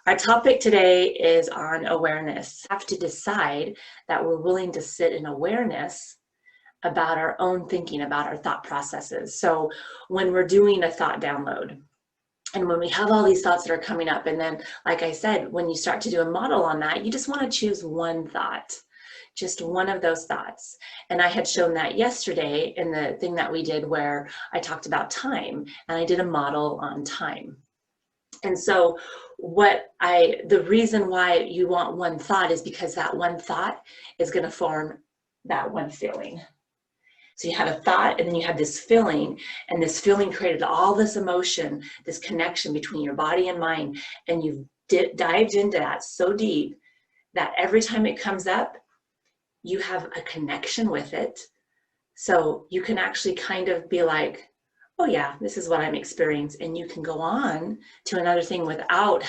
Our topic today is on awareness. We have to decide that we're willing to sit in awareness about our own thinking, about our thought processes. So when we're doing a thought download, and when we have all these thoughts that are coming up, and then, like I said, when you start to do a model on that, you just want to choose one thought, just one of those thoughts. And I had shown that yesterday in the thing that we did where I talked about time, and I did a model on time. And so the reason why you want one thought is because that one thought is going to form that one feeling. So you had a thought, and then you had this feeling, and this feeling created all this emotion, this connection between your body and mind, and you've dived into that so deep that every time it comes up, you have a connection with it. So you can actually kind of be like, oh yeah, this is what I'm experiencing, and you can go on to another thing without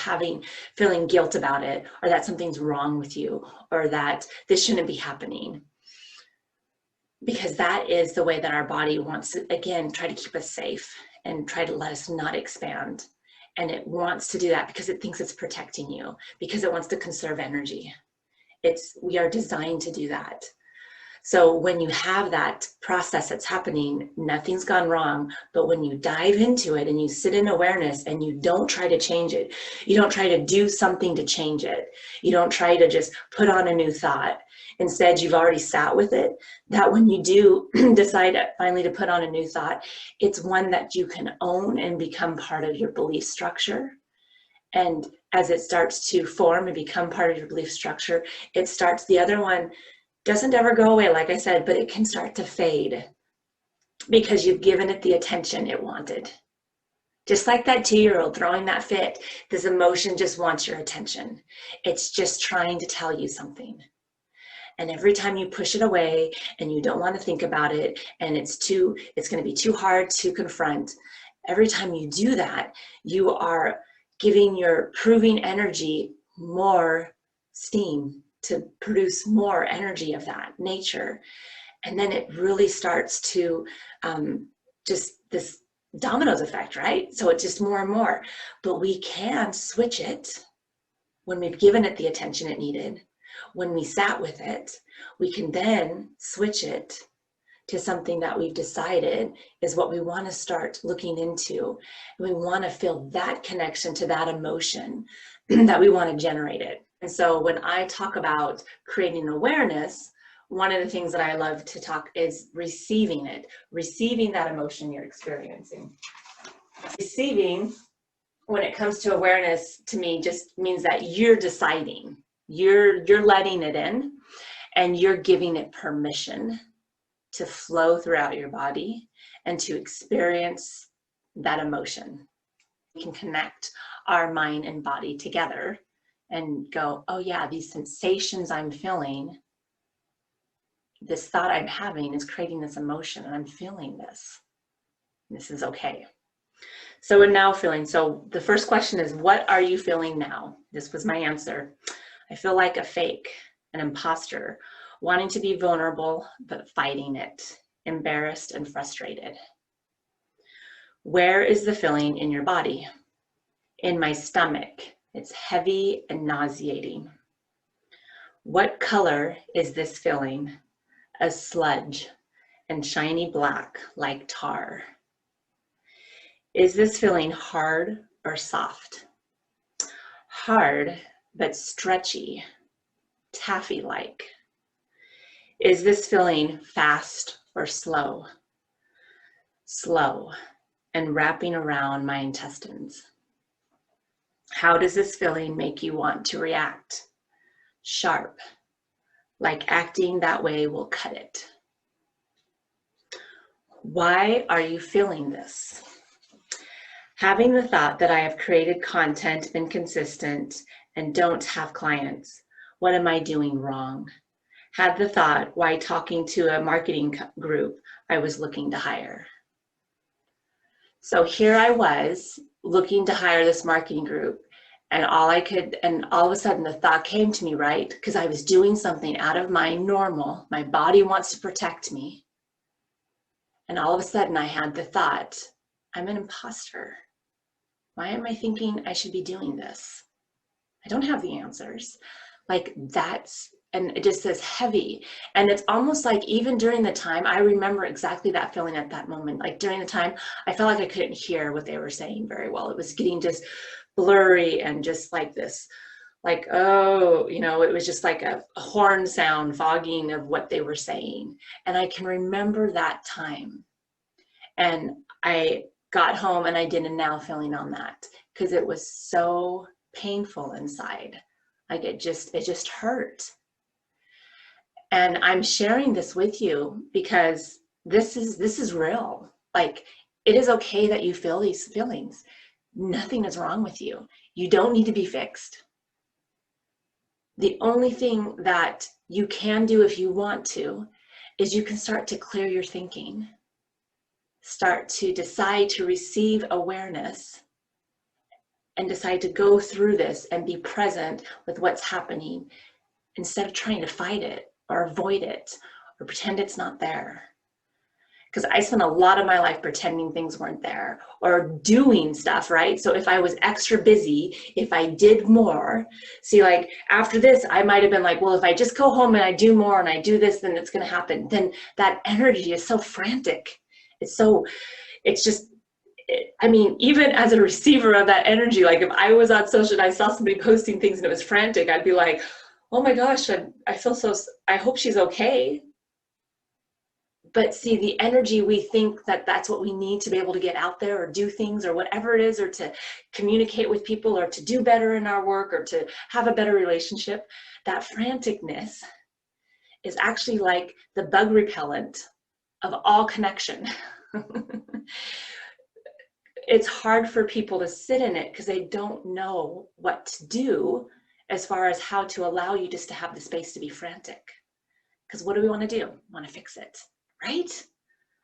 feeling guilt about it, or that something's wrong with you, or that this shouldn't be happening. Because that is the way that our body wants to, again, try to keep us safe and try to let us not expand. And it wants to do that because it thinks it's protecting you, because it wants to conserve energy. We are designed to do that. So when you have that process that's happening, nothing's gone wrong. But when you dive into it and you sit in awareness and you don't try to change it, you don't try to do something to change it. You don't try to just put on a new thought. Instead, you've already sat with it, that when you do decide finally to put on a new thought, it's one that you can own and become part of your belief structure. And as it starts to form and become part of your belief structure, the other one doesn't ever go away, like I said, but it can start to fade because you've given it the attention it wanted. Just like that 2-year-old throwing that fit, this emotion just wants your attention. It's just trying to tell you something. And every time you push it away and you don't want to think about it, and it's going to be too hard to confront, every time you do that, you are giving your proving energy more steam to produce more energy of that nature. And then it really starts to just this dominoes effect, right? So it's just more and more. But we can switch it when we've given it the attention it needed. When we sat with it, we can then switch it to something that we've decided is what we want to start looking into. And we want to feel that connection to that emotion that we want to generate it. And so when I talk about creating awareness, one of the things that I love to talk is receiving it, receiving that emotion you're experiencing. Receiving, when it comes to awareness, to me just means that you're deciding. You're letting it in, and you're giving it permission to flow throughout your body and to experience that emotion. We can connect our mind and body together and go, oh yeah, these sensations I'm feeling, this thought I'm having is creating this emotion, and I'm feeling this. This is okay. So we're now feeling, so the first question is, what are you feeling now? This was my answer. I feel like a fake, an imposter, wanting to be vulnerable, but fighting it, embarrassed and frustrated. Where is the feeling in your body? In my stomach. It's heavy and nauseating. What color is this feeling? A sludge and shiny black like tar. Is this feeling hard or soft? Hard, but stretchy, taffy-like. Is this feeling fast or slow? Slow and wrapping around my intestines. How does this feeling make you want to react? Sharp, like acting that way will cut it. Why are you feeling this? Having the thought that I have created content, been consistent, and don't have clients. What am I doing wrong? Had the thought, why talking to a marketing group I was looking to hire? So here I was looking to hire this marketing group, and all of a sudden the thought came to me, right? Because I was doing something out of my normal, my body wants to protect me. And all of a sudden I had the thought, I'm an imposter. Why am I thinking I should be doing this? I don't have the answers. Like that's, and it just says heavy. And it's almost like even during the time, I remember exactly that feeling at that moment. Like during the time, I felt like I couldn't hear what they were saying very well. It was getting just blurry and just like this, like, oh, you know, it was just like a horn sound fogging of what they were saying. And I can remember that time. And I got home and I did a now feeling on that because it was so painful inside. Like it just hurt. And I'm sharing this with you because this is real. Like it is okay that you feel these feelings. Nothing is wrong with you. You don't need to be fixed. The only thing that you can do if you want to is you can start to clear your thinking. Start to decide to receive awareness and decide to go through this and be present with what's happening instead of trying to fight it or avoid it or pretend it's not there. Because I spent a lot of my life pretending things weren't there or doing stuff, right? So if I was extra busy, if I did more, see, like after this, I might have been like, well, if I just go home and I do more and I do this, then it's going to happen. Then that energy is so frantic. It's just, I mean, even as a receiver of that energy, like if I was on social and I saw somebody posting things and it was frantic, I'd be like, oh my gosh, I feel so, I hope she's okay. But see, the energy, we think that that's what we need to be able to get out there or do things or whatever it is, or to communicate with people or to do better in our work or to have a better relationship. That franticness is actually like the bug repellent of all connection. It's hard for people to sit in it because they don't know what to do as far as how to allow you just to have the space to be frantic. Because what do we want to do? We want to fix it, right?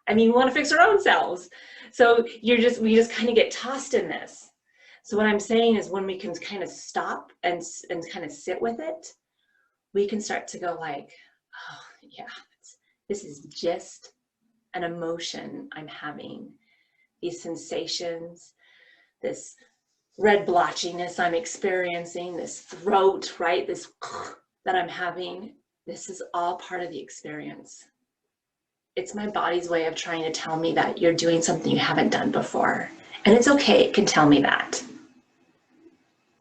I mean, we want to fix our own selves. So we just kind of get tossed in this. So what I'm saying is when we can kind of stop and kind of sit with it, we can start to go like, oh yeah, this is just an emotion I'm having. These sensations, this red blotchiness I'm experiencing, this throat, right? This that I'm having, this is all part of the experience. It's my body's way of trying to tell me that you're doing something you haven't done before. And it's okay, it can tell me that.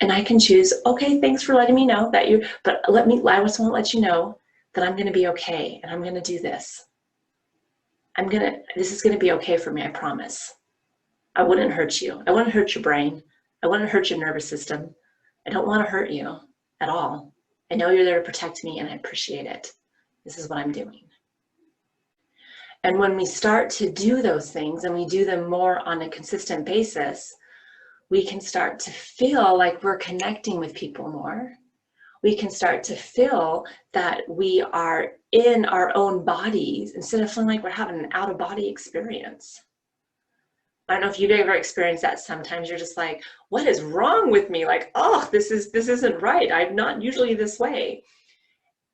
And I can choose, okay, thanks for letting me know that but I just want to let you know that I'm gonna be okay and I'm gonna do this. This is gonna be okay for me, I promise. I wouldn't hurt you. I wouldn't hurt your brain. I wouldn't hurt your nervous system. I don't want to hurt you at all. I know you're there to protect me and I appreciate it. This is what I'm doing. And when we start to do those things and we do them more on a consistent basis, we can start to feel like we're connecting with people more. We can start to feel that we are in our own bodies instead of feeling like we're having an out-of-body experience. I don't know if you've ever experienced that. Sometimes you're just like, what is wrong with me? Like, oh, this isn't right. I'm not usually this way.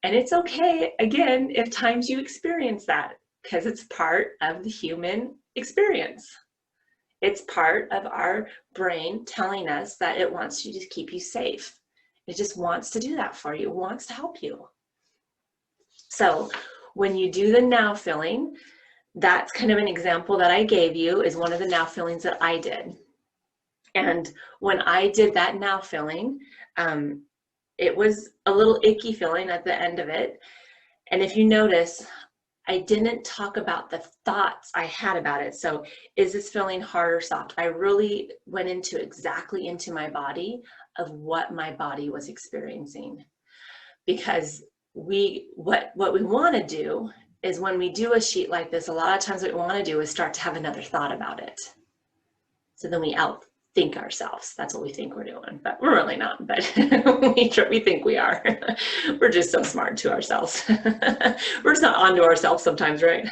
And it's okay, again, if times you experience that, because it's part of the human experience. It's part of our brain telling us that it wants to keep you safe. It just wants to do that for you. It wants to help you. So when you do the now feeling, that's kind of an example that I gave you is one of the now feelings that I did. And when I did that now feeling, it was a little icky feeling at the end of it. And if you notice, I didn't talk about the thoughts I had about it. So is this feeling hard or soft? I really went exactly into my body of what my body was experiencing. Because what we want to do is when we do a sheet like this, a lot of times what we want to do is start to have another thought about it. So then we outthink ourselves. That's what we think we're doing, but we're really not, but we think we are. We're just so smart to ourselves. We're just not onto ourselves sometimes, right?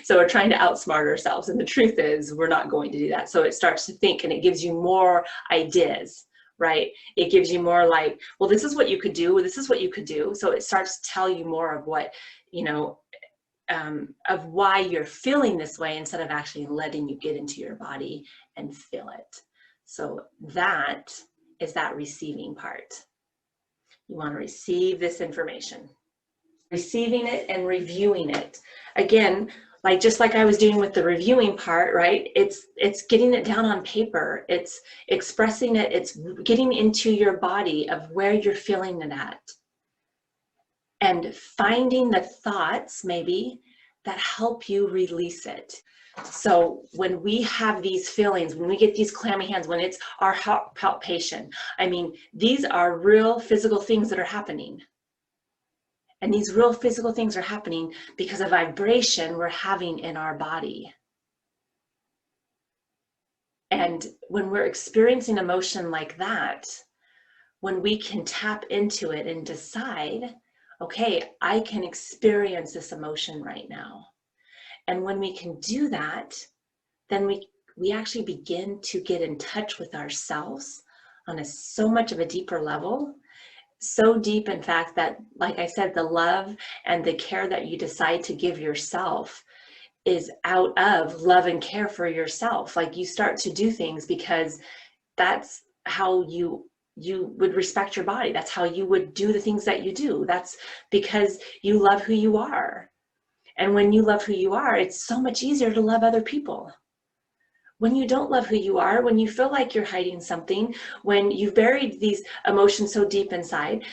So we're trying to outsmart ourselves. And the truth is we're not going to do that. So it starts to think and it gives you more ideas, right? It gives you more like, well, this is what you could do. This is what you could do. So it starts to tell you more of what, of why you're feeling this way instead of actually letting you get into your body and feel it. So that is that receiving part. You want to receive this information. Receiving it and reviewing it. Again, like just like I was doing with the reviewing part, right? It's getting it down on paper. It's expressing it. It's getting into your body of where you're feeling it at. And finding the thoughts maybe that help you release it. So when we have these feelings, when we get these clammy hands, when it's our heart palpitation, I mean, these are real physical things that are happening. And these real physical things are happening because of vibration we're having in our body. And when we're experiencing emotion like that, when we can tap into it and decide, okay, I can experience this emotion right now. And when we can do that, then we actually begin to get in touch with ourselves on so much of a deeper level. So deep, in fact, that, like I said, the love and the care that you decide to give yourself is out of love and care for yourself. Like you start to do things because that's how you would respect your body. That's how you would do the things that you do. That's because you love who you are. And when you love who you are, it's so much easier to love other people. When you don't love who you are, when you feel like you're hiding something, when you've buried these emotions so deep inside,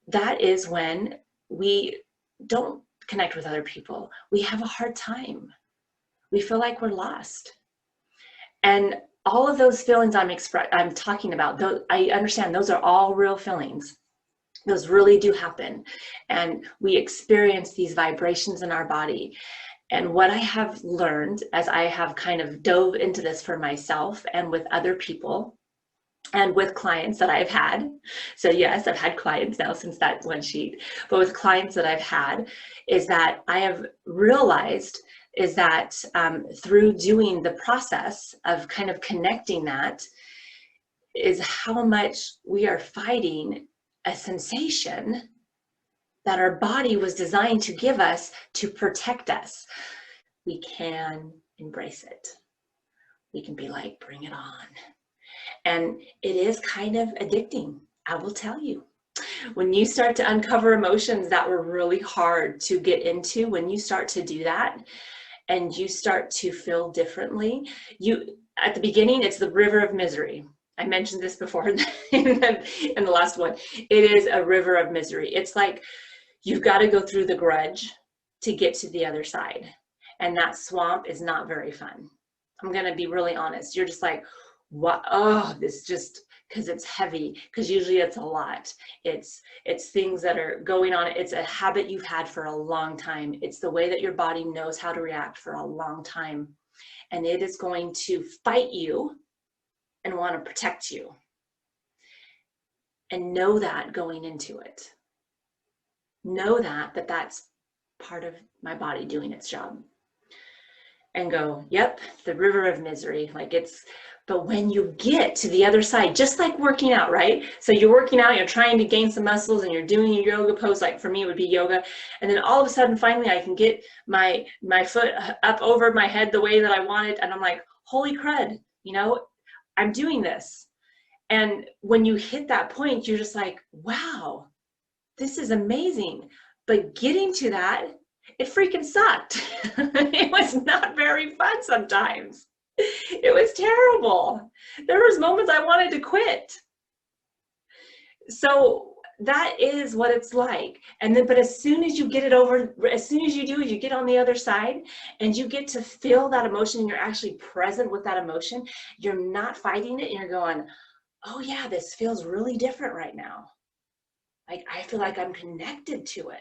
that is when we don't connect with other people. We have a hard time. We feel like we're lost. And all of those feelings I'm talking about, I understand those are all real feelings. Those really do happen. And we experience these vibrations in our body. And what I have learned as I have kind of dove into this for myself and with other people and with clients that I've had. So yes, I've had clients now since that one sheet, but with clients that I've had is that I have realized is that through doing the process of kind of connecting that is how much we are fighting a sensation that our body was designed to give us to protect us. We can embrace it. We can be like, bring it on. And it is kind of addicting, I will tell you. When you start to uncover emotions that were really hard to get into, when you start to do that and you start to feel differently, at the beginning, it's the river of misery. I mentioned this before in the last one. It is a river of misery. It's like you've got to go through the grudge to get to the other side. And that swamp is not very fun. I'm going to be really honest. You're just like, what? Oh, this just, because it's heavy, because usually it's a lot. It's things that are going on. It's a habit you've had for a long time. It's the way that your body knows how to react for a long time. And it is going to fight you and want to protect you. And know that going into it. Know that that's part of my body doing its job. And go, yep, the river of misery. But when you get to the other side, just like working out, right? So you're working out, you're trying to gain some muscles and you're doing your yoga pose, like for me it would be yoga. And then all of a sudden, finally, I can get my foot up over my head the way that I want it. And I'm like, holy crud, I'm doing this. And when you hit that point, you're just like, wow, this is amazing. But getting to that, it freaking sucked. It was not very fun sometimes. It was terrible. There was moments I wanted to quit. So that is what it's like. And then, but as soon as you get it over, as soon as you do, you get on the other side and you get to feel that emotion and you're actually present with that emotion, you're not fighting it and you're going, oh yeah, this feels really different right now. Like, I feel like I'm connected to it.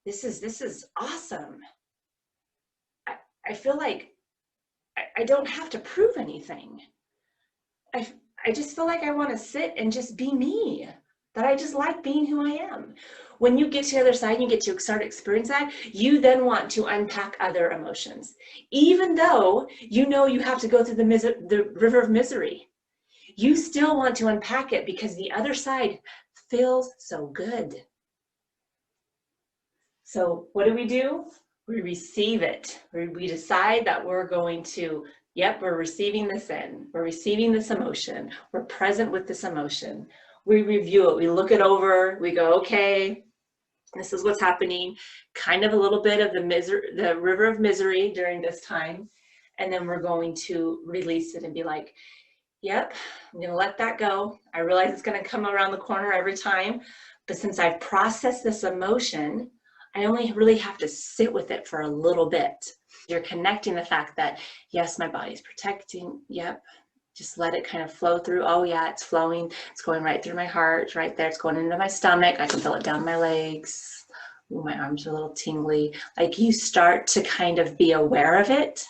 This is awesome. I feel like I don't have to prove anything. I just feel like I want to sit and just be me, that I just like being who I am. When you get to the other side and you get to start experience that, you then want to unpack other emotions. Even though you know you have to go through the river of misery, you still want to unpack it because the other side feels so good. So what do? We receive it. We decide that we're going to, yep, we're receiving this in. We're receiving this emotion. We're present with this emotion. we review it, we look it over, we go, okay, this is what's happening, kind of a little bit of the river of misery during this time. And then we're going to release it and be like, yep, I'm going to let that go. I realize it's going to come around the corner every time. But since I've processed this emotion, I only really have to sit with it for a little bit. You're connecting the fact that, yes, my body's protecting. Yep. Just let it kind of flow through. Oh yeah, it's flowing. It's going right through my heart, right there. It's going into my stomach. I can feel it down my legs. Ooh, my arms are a little tingly. Like, you start to kind of be aware of it.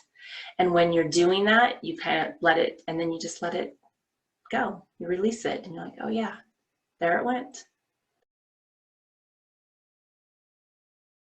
And when you're doing that, you kind of let it, and then you just let it go. You release it and you're like, oh yeah, there it went.